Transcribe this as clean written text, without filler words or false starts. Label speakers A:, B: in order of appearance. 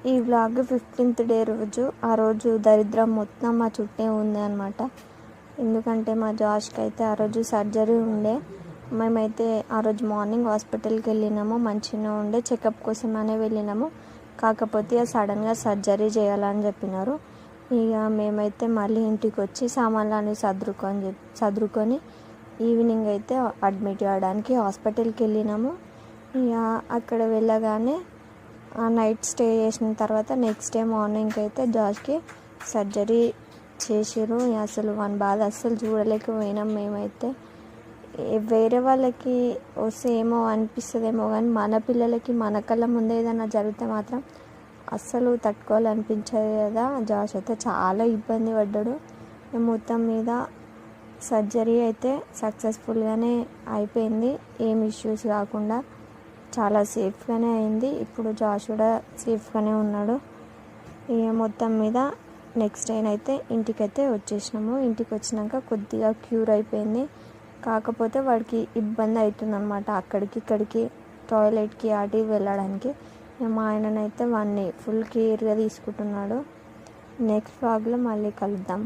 A: ఈ vlog 15th day రోజు. ఆ రోజు దరిద్రం మొత్తం మా చుట్టే ఉంది అనమాట. ఎందుకంటే మా జాష్కి అయితే ఆ రోజు సర్జరీ ఉండే. మేమైతే ఆ రోజు మార్నింగ్ హాస్పిటల్కి వెళ్ళినాము, మంచిగా ఉండే, చెకప్ కోసమనే వెళ్ళినాము. కాకపోతే సడన్గా సర్జరీ చేయాలని చెప్పినారు. ఇక మేమైతే మళ్ళీ ఇంటికి వచ్చి సామాన్లన్నీ సర్దుకొని ఈవినింగ్ అయితే అడ్మిట్ అవ్వడానికి హాస్పిటల్కి వెళ్ళినాము. ఇక అక్కడ వెళ్ళగానే నైట్ స్టే చేసిన తర్వాత నెక్స్ట్ డే మార్నింగ్ అయితే జాష్కి సర్జరీ చేసిర్రు. అసలు వన్ బాధ అస్సలు చూడలేకపోయినాం. మేమైతే వేరే వాళ్ళకి వస్తే ఏమో అనిపిస్తుందేమో కానీ మన పిల్లలకి మన కళ్ళ ముందే ఏదైనా జరిగితే మాత్రం అస్సలు తట్టుకోవాలనిపించదు కదా. జాష్ అయితే చాలా ఇబ్బంది పడ్డాడు. మొత్తం మీద సర్జరీ అయితే సక్సెస్ఫుల్గానే అయిపోయింది, ఏం ఇష్యూస్ కాకుండా చాలా సేఫ్గానే అయింది. ఇప్పుడు జాష్ కూడా సేఫ్గానే ఉన్నాడు. ఇక మొత్తం మీద నెక్స్ట్ డే అయితే ఇంటికైతే వచ్చేసినాము. ఇంటికి వచ్చినాక కొద్దిగా క్యూర్ అయిపోయింది. కాకపోతే వాడికి ఇబ్బంది అవుతుంది అనమాట, అక్కడికి ఇక్కడికి టాయిలెట్కి అటు వెళ్ళడానికి. మా ఆయననైతే వాడిని ఫుల్ కేర్గా తీసుకుంటున్నాడు. నెక్స్ట్ వ్లాగ్లో మళ్ళీ కలుద్దాం.